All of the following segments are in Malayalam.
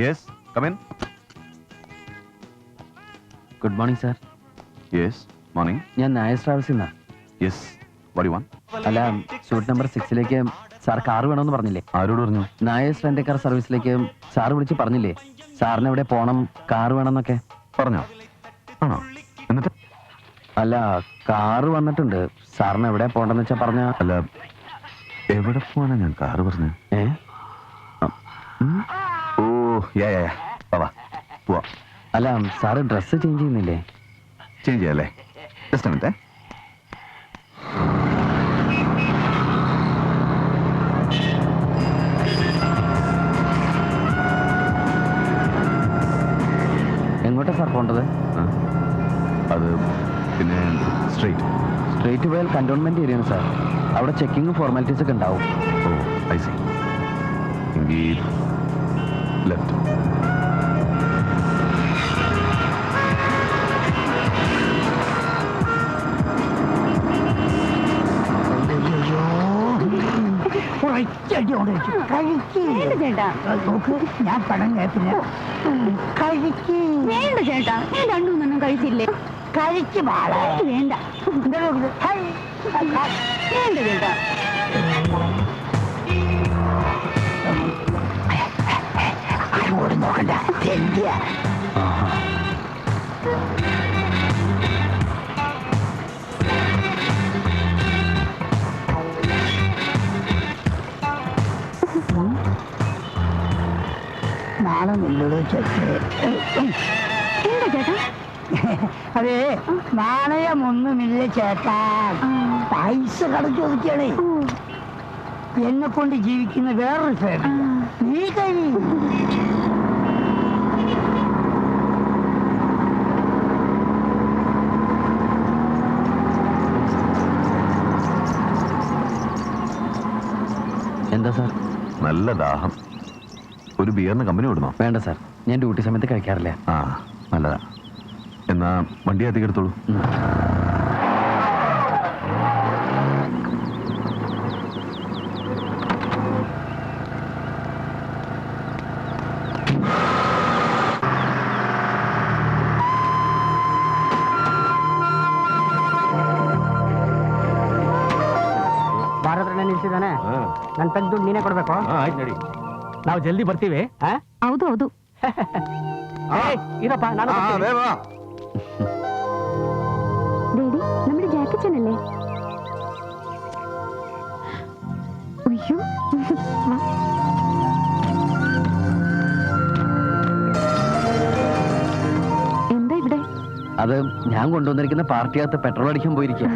Yes, come in. Good morning, sir. Yes, morning. ഞാൻ നായസ് ട്രാവൽസിൽ നിന്നാ. Yes, what do you want? അല്ല, സൂട്ട് നമ്പർ 6 സാർ കാർ വേണമെന്ന് പറഞ്ഞില്ലേ? ആരോട് പറഞ്ഞു? നായസ് റെന്റ് കാർ സർവീസിലേക്ക് സാർ വിളിച്ച് പറഞ്ഞില്ലേ സാറിന് എവിടെ പോണം, കാർ വേണമെന്നൊക്കെ? പറഞ്ഞോ? ആണോ? എന്നിട്ട്? അല്ല, കാറ് വന്നിട്ടുണ്ട്. സാറിന് എവിടെ പോണ്ടെന്ന് വെച്ചാ പറഞ്ഞ. അല്ല, എവിടെ പോവാനാ ഞാൻ കാറ് പറഞ്ഞു? ഓ, വാ പോവാ. അല്ല, സാറ് ഡ്രസ്സ് ചേഞ്ച് ചെയ്യുന്നില്ലേ? ചേഞ്ച് ചെയ്യാല്ലേ? Just minute. എങ്ങോട്ടാ സാർ പോണ്ടത്? അത് പിന്നെ സ്ട്രേറ്റ് പോയാൽ കന്റോൺമെന്റ് ഏരിയയാണ് സാർ. അവിടെ ചെക്കിങ്ങും ഫോർമാലിറ്റീസ് ഒക്കെ ഉണ്ടാവും. ഓ, ഐ സി. എങ്കിൽ ലെഫ്റ്റ്. ഞാൻ പണം കേട്ടില്ല. വേണ്ട ചേട്ടാ, ഞാൻ രണ്ടുമൂന്നെണ്ണം കഴിച്ചില്ലേ? കഴിച്ചു പാടാ. വേണ്ട വേണ്ട ചേട്ടാ. അങ്ങോട്ട് നോക്കണ്ട. നാളെ ചേട്ടാ, അതെ നാണയമൊന്നുമില്ല ചേട്ടാ. പൈസ കടച്ചു ഒതുക്കിയാണേ. എന്നെ കൊണ്ട് ജീവിക്കുന്ന വേറൊരു ഫാമിലി. നീ കഴി എന്താ സാർ? നല്ല ദാഹം. ഒരു ബിയറിന് കമ്പനി വിടണോ? വേണ്ട സാർ, ഞാൻ ഡ്യൂട്ടി സമയത്ത് കഴിക്കാറില്ല. ആ, നല്ലതാ. എന്നാ വണ്ടി അധികം എടുത്തോളൂ. ಭಾರತ ನಿಲ್ಸಿದಾನೆ. ನನ್ ತೆಗ್ದು ನೀನೇ ಕೊಡ್ಬೇಕು. ನಾವು ಜಲ್ದಿ ಬರ್ತೀವಿ. ಹೌದು ಹೌದು. ಇರಪ್ಪ, ನಾನು ഡേഡി, നമ്മുടെ ജാക്കിച്ചനല്ലേ? അയ്യോ, എന്താ ഇവിടെ? അത് ഞാൻ കൊണ്ടുവന്നിരിക്കുന്ന പാർട്ടിയകത്ത് പെട്രോൾ അടിക്കാൻ പോയിരിക്കുക.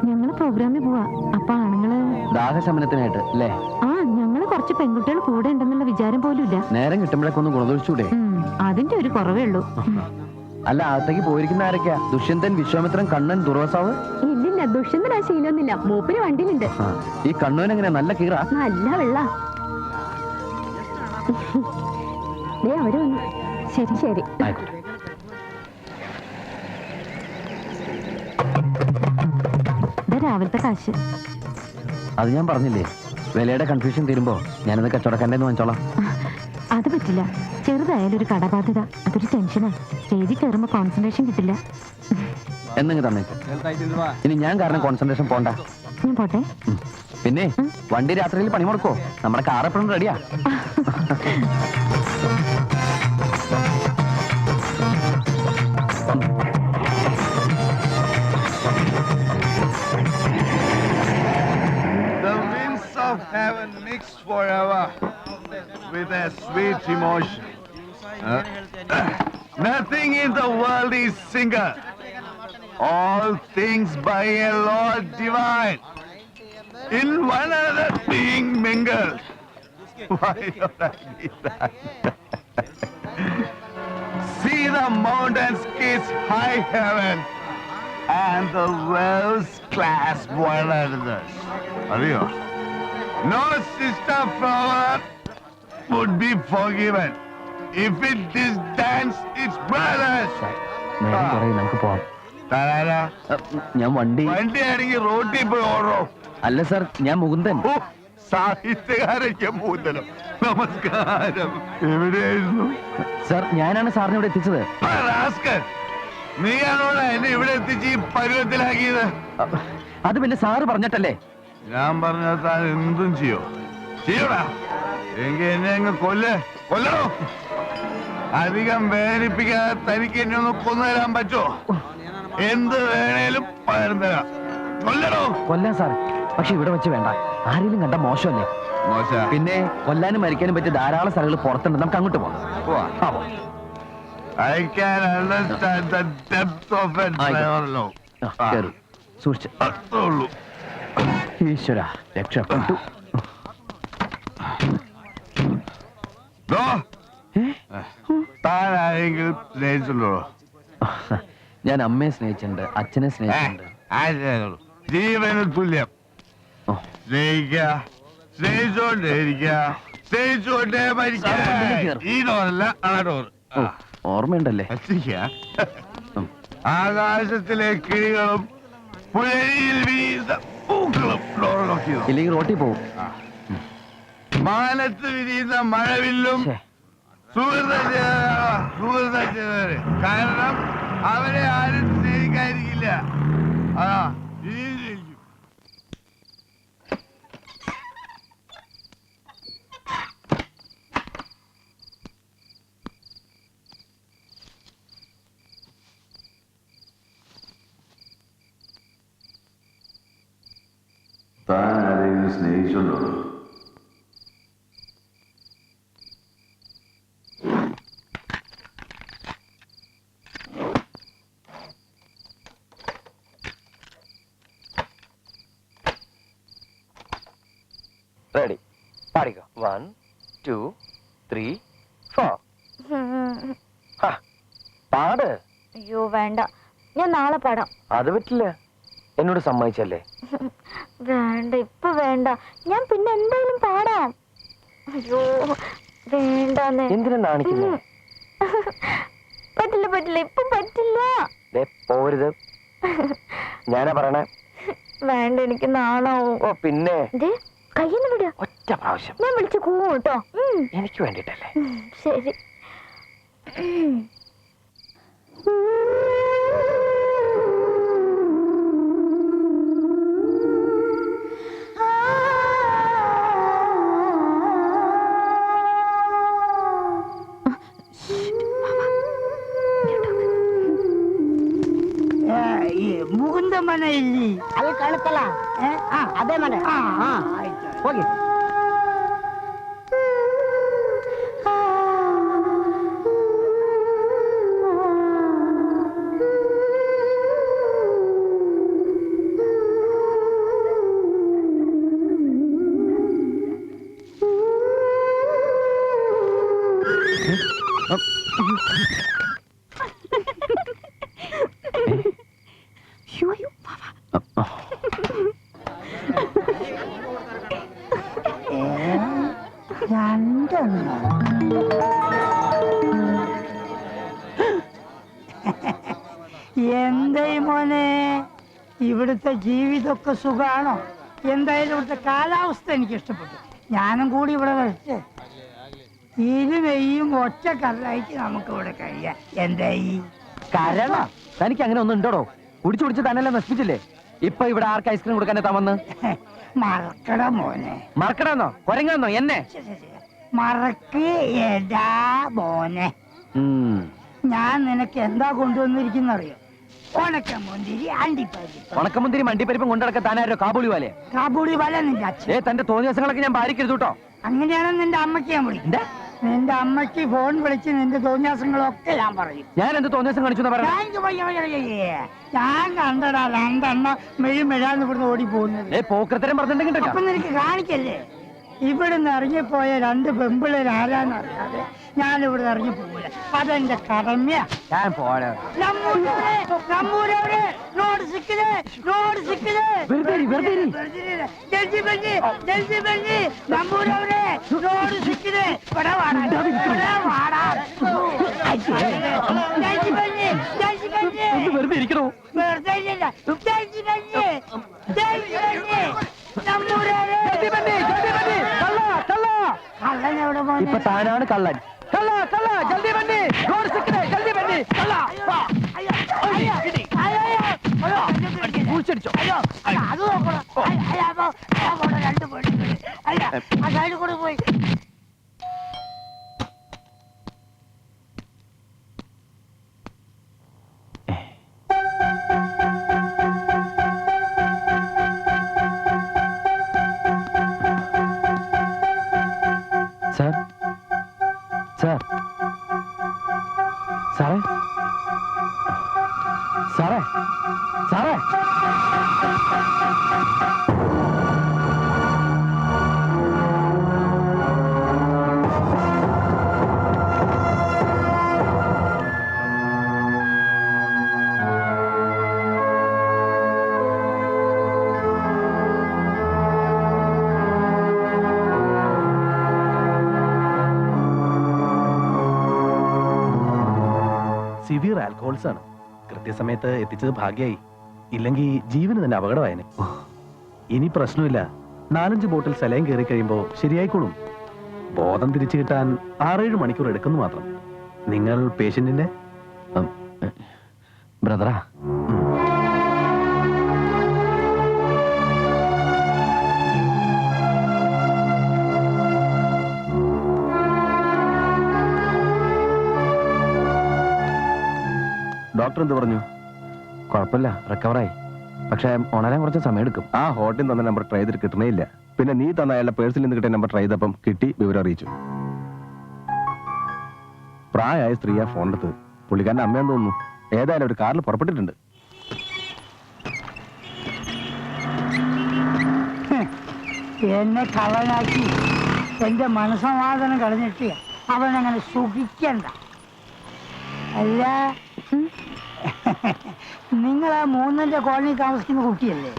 ഞങ്ങള് പ്രോഗ്രാമിന് പോവാ. അപ്പൊ ആണുങ്ങള് ദാഹശമനത്തിനായിട്ട് അല്ലേ? ആ, ഞങ്ങള് കുറച്ച് പെൺകുട്ടികൾ കൂടെ ഉണ്ടെന്നുള്ള വിചാരം പോലും ഇല്ല. നേരം കിട്ടുമ്പോഴേക്ക് ഒന്ന് ഗുണദോഷിച്ചൂടെ? അതിന്റെ ഒരു കുറവേ ഉള്ളൂ. അല്ല, അകത്തേക്ക് പോയിരിക്കുന്ന ആരൊക്കെയാ? ദുഷ്യന്തൻ, വിശ്വാമിത്രൻ, കണ്ണൻ, ദുർവാസാവ്? ഇല്ലില്ല, ദുഷ്യന്തൻ ആ ശീലമൊന്നുമില്ല. മൂപ്പര് വണ്ടിയിലുണ്ട്. ഈ കണ്ണുവിന് എങ്ങനെയാ? നല്ല കീറ? നല്ല വെള്ള. അവര് വന്നു. ശരി ശരി. രാവിലത്തെ കാശ്. അത് ഞാൻ പറഞ്ഞില്ലേ, വിലയുടെ കൺഫ്യൂഷൻ തീരുമ്പോ ഞാനത് കച്ചവടക്കാരൻ്റെ വാങ്ങിച്ചോളാം. അത് പറ്റില്ല. ചെറുതായാലും ഒരു കടബാധ്യത, അതൊരു ടെൻഷനാ. സ്റ്റേജിൽ കയറുമ്പോ കോൺസെൻട്രേഷൻ കിട്ടില്ല. എന്നങ്ങ് തന്നേക്ക്. ഇനി ഞാൻ കാരണം കോൺസെൻട്രേഷൻ പോണ്ട. ഞാൻ പോട്ടെ. പിന്നെ വണ്ടി രാത്രിയിൽ പണി മുടക്കോ? നമ്മുടെ കാർ എപ്പോഴും റെഡിയാ. Of heaven mixed forever with a sweet emotion. Nothing in the world is single. All things by a Lord divine. In one another being mingled. Why don't I be that? See the mountains kiss high heaven and the wells clasp one another. Ariyo? No sister flower would be forgiven if it disdains its brothers. നമുക്ക് പോവാം. ഞാൻ വണ്ടി ആണെങ്കിൽ റോട്ടിൽ പോയി ഓടോ. അല്ല സാർ, ഞാൻ മുകുന്ദൻ. സാഹിത്യകാരയ്ക്ക് മൂതലം. നമസ്കാരം. എവിടെയായിരുന്നു? സാർ ഞാനാണ് സാറിനെ ഇവിടെ എത്തിച്ചത്. റാസ്കൽ, നീയാണോടാ എന്നെ ഇവിടെ എത്തിച്ച് ഈ പരുവത്തിലാക്കിയത്? അത് പിന്നെ സാറ് പറഞ്ഞിട്ടല്ലേ? ഞാൻ പറഞ്ഞാൽ താൻ എന്തും ചെയ്യൂടാ. എങ്കിൽ എന്നെ അങ്ങ് കൊല്ലണോ? അധികം വേദനിപ്പിക്കാതെ തനിക്ക് എന്നെ ഒന്ന് കൊന്നുതരാൻ പറ്റുമോ? എന്ത് വേണേലും പകരം തരാം. കൊല്ലണോ? കൊല്ലാൻ സാർ, പക്ഷെ ഇവിടെ വെച്ച് വേണ്ട. ആരെങ്കിലും കണ്ട മോശമല്ലേ? പിന്നെ കൊല്ലാനും മരിക്കാനും പറ്റിയ ധാരാളം സ്ഥലങ്ങൾ പുറത്തുണ്ട്. നമുക്ക് അങ്ങോട്ട് പോവാം. I can understand the depth of it. സൂക്ഷിച്ച്. അത്രയുള്ളൂ. ഈശ്വര രക്ഷപ്പെട്ടു. താൻ ആരെങ്കിലും സ്നേഹിച്ചുള്ളൂ? ഞാൻ അമ്മയെ സ്നേഹിച്ചിട്ടുണ്ട്, അച്ഛനെ സ്നേഹിച്ചിട്ടുണ്ട്. ജീവന് തുല്യം സ്നേഹിച്ചോണ്ടേ മരിക്കാം. ഈ ഡോറല്ല ആ ഡോർ. ഓർമ്മയുണ്ടല്ലേ? ആകാശത്തിലെ കിളികളും പുഴയിൽ വീഴുന്ന പൂക്കളും ഡോറിലൊക്കെ. ഇല്ലെങ്കിൽ റോട്ടിൽ പോവും. മാനത്ത് വിരിയുന്ന മഴവില്ലും സുഹൃത. കാരണം അവരെ ആരും സ്നേഹിക്കാതിരിക്കില്ല. താൻ ആരെങ്കിലും സ്നേഹിച്ചുണ്ടോ? റെഡി, പാടിക്കോ. 1 2 3 4. പാട്. അയ്യോ വേണ്ട, ഞാൻ നാളെ പാടാം. അത് പറ്റില്ല, എന്നോട് സമ്മതിച്ചല്ലേ? വേണ്ട, ഇപ്പൊ വേണ്ട, ഞാൻ പിന്നെ എന്തായാലും പാടാം. അയ്യോ വേണ്ടെന്ന്. എന്തിനാ നാണിക്കുന്നു? പറ്റില്ല, ഇപ്പൊ പറ്റില്ല. പോരുത്, ഞാനാ പറയണേ. വേണ്ട, എനിക്ക് നാണാവും. ഓ പിന്നെ കയ്യെന്ന് വിടുക. ഒറ്റ പ്രാവശ്യം ഞാൻ വിളിച്ചു കൂവും കേട്ടോ. എനിക്ക് വേണ്ടിട്ടല്ലേ? ശരി. ಮುಗುಂದ ಮನೆ ಇಲ್ಲಿ ಅಲ್ಲಿ ಕಾಣುತ್ತಲ್ಲ, ಅದೇ ಮನೆ. ಹೋಗಿ. എന്തായി മോനെ, ഇവിടുത്തെ ജീവിതമൊക്കെ സുഖാണോ? എന്തായാലും ഇവിടുത്തെ കാലാവസ്ഥ എനിക്ക് ഇഷ്ടപ്പെട്ടു. ഞാനും കൂടി ഇവിടെ വരച്ച് ഇരുവയും ഒറ്റ കരലായിട്ട് നമുക്ക് ഇവിടെ കഴിയാം. എന്തായി കരള? തനിക്ക് അങ്ങനെ ഒന്നും ഉണ്ടോടോ? കുടിച്ചു തന്നെല്ലാം നശിപ്പിച്ചില്ലേ? ഇപ്പൊ ഇവിടെ ആർക്ക് ഐസ്ക്രീം കൊടുക്കാൻ താമന്ന്? മറക്കട മോനെ. മറക്കണമെന്നോ കൊരങ്ങാന്നോ എന്നെ? മറക്ക് എടാ മോനെ. ഞാൻ നിനക്ക് എന്താ കൊണ്ടുവന്നിരിക്കുന്നറിയോ? ഉണക്കമുന്തിരി, അണ്ടിപ്പരിപ്പ്. ഉണക്കമുന്തിരി മണ്ടിപ്പരിപ്പും കൊണ്ടിടക്കാൻ താനാരോ കാബൂളി വാലേ? കാബൂളി വാല നിന്റെ അച്ഛൻ. തന്റെ തോന്നിയ ദിവസങ്ങളൊക്കെ ഞാൻ ഭാരിക്കരുത് കേട്ടോ. അങ്ങനെയാണെന്ന് നിന്റെ അമ്മയ്ക്ക് ഞാൻ വിളിക്കും. നിന്റെ അമ്മയ്ക്ക് ഫോൺ വിളിച്ച് നിന്റെ തോന്നിയാസങ്ങളൊക്കെ ഞാൻ പറയും. ഞാൻ എന്ത് തോന്നിയാസം കാണിച്ചു? ഞാൻ കണ്ടടാ രണ്ടെണ്ണ മെഴുമെഴാന്ന് ഇവിടുന്ന് ഓടി പോകുന്നത്. പോക്കരത്തരം പറഞ്ഞിട്ടുണ്ടെങ്കിൽ അപ്പൊ നിനക്ക് കാണിക്കല്ലേ? ഇവിടുന്ന് ഇറങ്ങിപ്പോയ രണ്ട് പെമ്പിള്ളേർ ആരാന്നറിയാതെ ഞാൻ ഇവിടുന്ന് ഇറങ്ങി പോകില്ല. അതെന്റെ കടമയാ. ഞാൻ പോരാ. വെറുതെ ഇരിക്കണോ? വെറുതെ ഇപ്പൊ താനാണ് കള്ളൻ. കള്ള കള്ള ജൽദി വണ്ടി, റോഡ് സിക്കിനെ ജൽദി വണ്ടി. കള്ള വാ. കുഴിച്ചടിച്ചോ. അത് നോക്കണം. രണ്ട് പെണ്ണുങ്ങൾ. അയ്യ, ആ സൈഡിൽ കൂടെ പോയി. സാർ സാർ സാറേ സാറേ സാറേ സിവിയർ ആൽക്കഹോൾസ് ആണ്. കൃത്യസമയത്ത് എത്തിച്ചത് ഭാഗ്യായി, ഇല്ലെങ്കിൽ ജീവന് തന്നെ അപകടമായേനെ. ഇനി പ്രശ്നമില്ല, 4-5 ബോട്ടിൽ സലയം കയറി കഴിയുമ്പോൾ ശരിയായിക്കോളും. ബോധം തിരിച്ചു കിട്ടാൻ 6-7 മണിക്കൂർ എടുക്കുന്നു മാത്രം. നിങ്ങൾ പേഷ്യന്റിന്റെ ബ്രദറാ. ഡോക്ടർ എന്ത് പറഞ്ഞു? കുഴപ്പമില്ല, റിക്കവറായി. പക്ഷെ ഉണരാൻ കുറച്ച് സമയം എടുക്കും. ആ ഹോട്ടലിൽ തന്ന നമ്പർ ട്രൈ ചെയ്തിട്ട് കിട്ടണേ ഇല്ല. പിന്നെ നീ തന്ന അയാളുടെ പേഴ്സിൽ നിന്ന് കിട്ടിയ നമ്പർ ട്രൈ ചെയ്തപ്പം കിട്ടി, വിവരം അറിയിച്ചു. പ്രായമായ സ്ത്രീയാ ഫോണെടുത്ത്. പുള്ളിക്കാരൻ്റെ അമ്മയെന്ന് തോന്നുന്നു. ഏതായാലും ഒരു കാറിൽ പുറപ്പെട്ടിട്ടുണ്ട്. എന്നെ കള്ളനാക്കി എന്റെ മനസമാധാനം കളഞ്ഞിട്ട് അവനങ്ങനെ സുഖിക്കണ്ട. അല്ല, നിങ്ങൾ ആ മൂന്നിന്റെ കോളനി താമസിക്കുന്ന കുട്ടിയല്ലേ?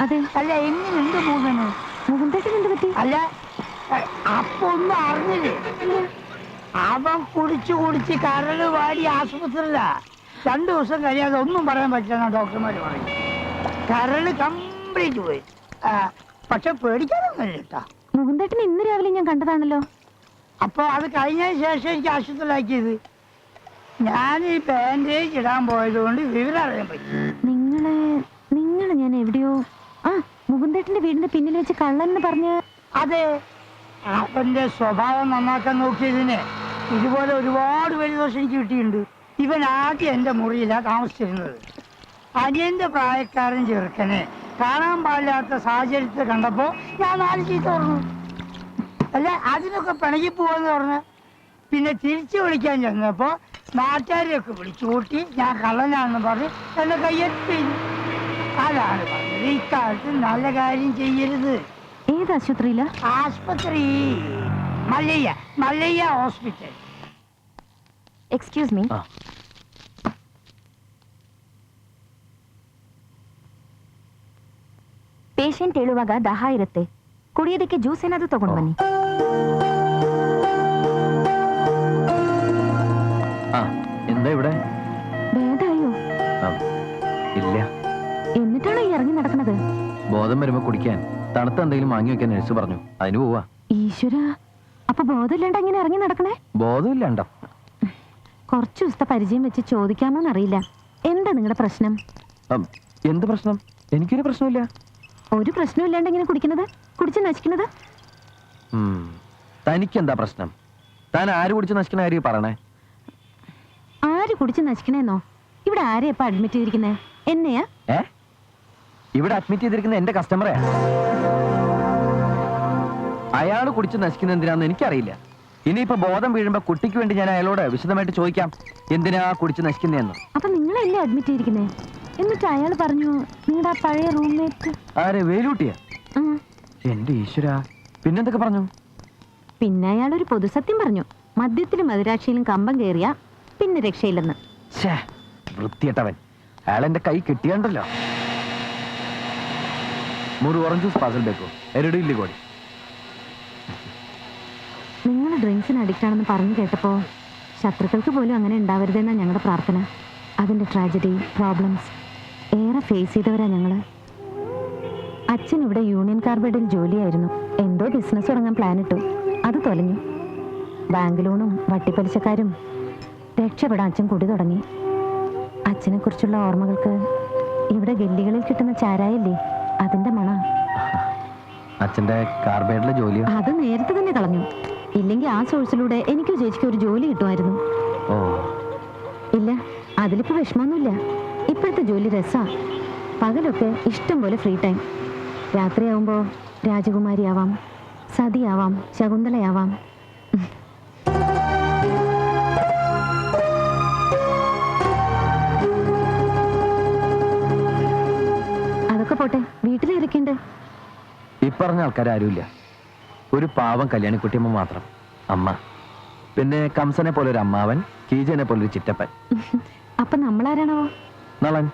അതെ. അല്ല, എങ്ങനെയുണ്ട് മൂന്നിന്? മുകുന്ദേട്ടന് പറ്റി? അല്ല, അപ്പൊ ഒന്നും അറിഞ്ഞില്ലേ? അവൻ കുടിച്ച് കരള് വാടി ആശുപത്രിയില്ല. 2 ദിവസം കഴിയാതെ ഒന്നും പറയാൻ പറ്റില്ല ഡോക്ടർമാർ പറയും. കരള് കംപ്ലീറ്റ് പോയി. പക്ഷെ പേടിക്കാനൊന്നുമില്ല കേട്ടാ. മുകുന്ദേട്ടൻ ഇന്ന് രാവിലെ ഞാൻ കണ്ടതാണല്ലോ. അപ്പൊ അത് കഴിഞ്ഞതിന് ശേഷം എനിക്ക് ആശുപത്രിയിലാക്കിയത്. ഞാൻ ഈ ബാൻഡേജ് ഇടാൻ പോയത് കൊണ്ട് വിവരം അറിയാൻ പറ്റി. നിങ്ങളെ ഞാൻ എവിടെയോ മുകുന്ദേട്ടന്റെ വീടിന്റെ പിന്നിൽ വെച്ച് കള്ളെന്ന് പറഞ്ഞ. അതെ, അവന്റെ സ്വഭാവം നന്നാക്കാൻ നോക്കിയതിന് ഇതുപോലെ ഒരുപാട് വലിയ ദോഷം എനിക്ക് കിട്ടിയിട്ടുണ്ട്. ഇവൻ ആദ്യം എന്റെ മുറിയിലാണ് താമസിച്ചിരുന്നത്. അനിയന്റെ പ്രായക്കാരൻ ചെറുക്കനെ കാണാൻ പാടില്ലാത്ത സാഹചര്യത്തിൽ കണ്ടപ്പോ ഞാൻ 4 ചീത്ത പറഞ്ഞു. അല്ല, അതിനൊക്കെ പിണങ്ങി പോവാന്ന് പറഞ്ഞ് പിന്നെ തിരിച്ചു വിളിക്കാൻ ചെന്നപ്പോ നാട്ടുകാരെയൊക്കെ വിളിച്ചു കൂട്ടി ഞാൻ കള്ളനാണെന്ന് പറഞ്ഞ് എന്നെ കയ്യെത്തി. അതാണ് പറഞ്ഞത്, ഇക്കാലത്ത് നല്ല കാര്യം ചെയ്യരുത്. ഏത് ആശുപത്രിയില? ആശുപത്രി Mallayya hospital. Excuse me. Patient ಹೇಳುವಾಗ ದಾಹ ಇರುತ್ತೆ, ಕುಡಿಯೋದಕ್ಕೆ ಜ್ಯೂಸ್ ಏನಾದರೂ ತಗೊಂಡು ಬನ್ನಿ. എന്താ ഇവിടെ? ഭേദമായോ? ഇല്ല. എന്നിട്ടാണോ ഈ ഇറങ്ങി നടക്കുന്നത്? ബോധം വരുമ്പോ കുടിക്കാൻ തണുത്ത എന്തെങ്കിലും വാങ്ങി വെക്കാൻ നഴ്സ് പറഞ്ഞു, അതിന് പോവാ. ഈശ്വര, അപ്പൊ ബോധമില്ലാണ്ട് എങ്ങനെ ഇറങ്ങി നടക്കണേ? ബോധമില്ലാണ്ടോ? കുറച്ചു ദിവസത്തെ പരിചയം വെച്ച് ചോദിക്കാമോന്നറിയില്ല, എന്താ നിങ്ങളുടെ പ്രശ്നം? എന്ത് പ്രശ്നം? എനിക്കൊരു പ്രശ്നമില്ല. ഒരു പ്രശ്നമില്ലാണ്ട് ഇങ്ങനെ കുടിക്കുന്നത്, കുടിച്ച് നശിക്കുന്നത്? തനിക്കെന്താ പ്രശ്നം? താൻ ആര് കുടിച്ച് നശിക്കണ കാര്യം പറയണേ. ആര് കുടിച്ച് നശിക്കണേന്നോ? ഇവിടെ ആരെയാ ഇപ്പൊ അഡ്മിറ്റ് ചെയ്തിരിക്കുന്നേ? എന്നെയാ? ഇവിടെ അഡ്മിറ്റ് ചെയ്തിരിക്കുന്ന എന്റെ കസ്റ്റമറെയാ. അയാൾ കുടിച്ച് നശിക്കുന്ന എന്തിനാന്ന് എനിക്കറിയില്ല. ഇനിയിപ്പോ ബോധം വീഴുമ്പോ കുട്ടിക്ക് വേണ്ടി ഞാൻ അയാളോട് വിശദമായിട്ട് ചോദിക്കാം, എന്തിനാ കുടിച്ച് നശിക്കുന്നതെന്ന്. അപ്പൊ നിങ്ങളല്ലേ അഡ്മിറ്റ് ചെയ്തിരിക്കുന്നേ? എന്നിട്ട് അയാൾ പറഞ്ഞു നിങ്ങളുടെ ആ പഴയ റൂംമേറ്റ്. ആരെ? വേലൂട്ടിയാ? എന്റെ ഈശ്വര, പിന്നെന്തൊക്കെ പറഞ്ഞു? പിന്നെ അയാൾ ഒരു പൊതുസത്യം പറഞ്ഞു, മദ്യത്തിലും മദിരാക്ഷിയിലും കമ്പം കയറിയ പിന്നെ രക്ഷയില്ലെന്ന്. വൃത്തിയട്ടവൻ. അയാൾ എന്റെ കൈ കിട്ടിയാണ്ടല്ലോ. 3 ഓറഞ്ച് ജ്യൂസ് പാർസൽ ബേക്കോ, 2 ഇല്ലി കോടി. നിങ്ങൾ ഡ്രിങ്ക്സിന് അഡിക്റ്റ് ആണെന്ന് പറഞ്ഞു കേട്ടപ്പോ ശത്രുക്കൾക്ക് പോലും അങ്ങനെ ഉണ്ടാവരുതെന്നാണ് ഞങ്ങളുടെ പ്രാർത്ഥന. അതിന്റെ ട്രാജഡി, പ്രോബ്ലംസ് ഏറെ ഫേസ് ചെയ്തവരാ ഞങ്ങള്. അച്ഛൻ ഇവിടെ യൂണിയൻ കാർബൈഡിൽ ജോലിയായിരുന്നു. എന്തോ ബിസിനസ് തുടങ്ങാൻ പ്ലാൻ ഇട്ടു, അത് തൊലഞ്ഞു. ബാങ്ക് ലോണും വട്ടിപ്പലിശക്കാരും. രക്ഷപ്പെടാൻ അച്ഛൻ കുടി തുടങ്ങി. അച്ഛനെ കുറിച്ചുള്ള ഓർമ്മകൾക്ക് ഇവിടെ ഗല്ലികളിൽ കിട്ടുന്ന ചാരായല്ലേ അതിന്റെ മണ. അച്ഛന്റെ കാർബൈഡിലെ ജോലിയോ? അത് നേരത്തെ തന്നെ കളഞ്ഞു. ഇല്ലെങ്കിൽ ആ സോഴ്സിലൂടെ എനിക്കും ചേച്ചിക്ക് ഒരു ജോലി കിട്ടുമായിരുന്നു. ഓ, ഇല്ല, അതിലിപ്പോ വിഷമമൊന്നുമില്ല. ഇപ്പോഴത്തെ ജോലി രസാ. പകലൊക്കെ ഇഷ്ടം പോലെ ഫ്രീ ടൈം. രാത്രിയാവുമ്പോ രാജകുമാരിയാവാം, സതിയാവാം, ശകുന്തളയാവാം. അതൊക്കെ പോട്ടെ, വീട്ടിലിരിക്കണ്ടേ? ഇപ്പറഞ്ഞ ആൾക്കാരും ഒരു പാവം കല്യാണിക്കുട്ടിയമ്മ മാത്രം. അമ്മ, പിന്നെ കംസനെ പോലെ ഒരു അമ്മാവൻ, കീജനെ പോലെ ഒരു ചിറ്റപ്പൻ. അപ്പൊ നമ്മളാരാണോ? നളൻ,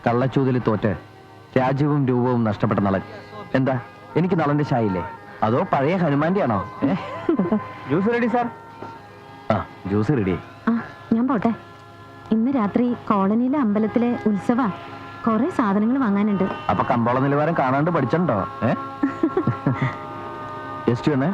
കള്ളച്ചൂതിൽ തോറ്റ് രാജ്യവും രൂപവും നഷ്ടപ്പെട്ട നളൻ. എന്താ, എനിക്ക് നളന്റെ ഷായില്ലേ? അതോ പഴയ ഹനുമാന്റെ ആണോ? Juice ready sir. ആ, ജ്യൂസ് റെഡി. ആ, ഞാൻ പോട്ടെ. ഇന്ന് രാത്രി കോളനിയിലെ അമ്പലത്തിലെ ഉത്സവ. കുറെ സാധനങ്ങൾ വാങ്ങാനുണ്ട്. അപ്പൊ കമ്പോള നിലവാരം കാണാണ്ട് പഠിച്ചിട്ടുണ്ടോ? ജസ്റ്റ് ഒന്ന്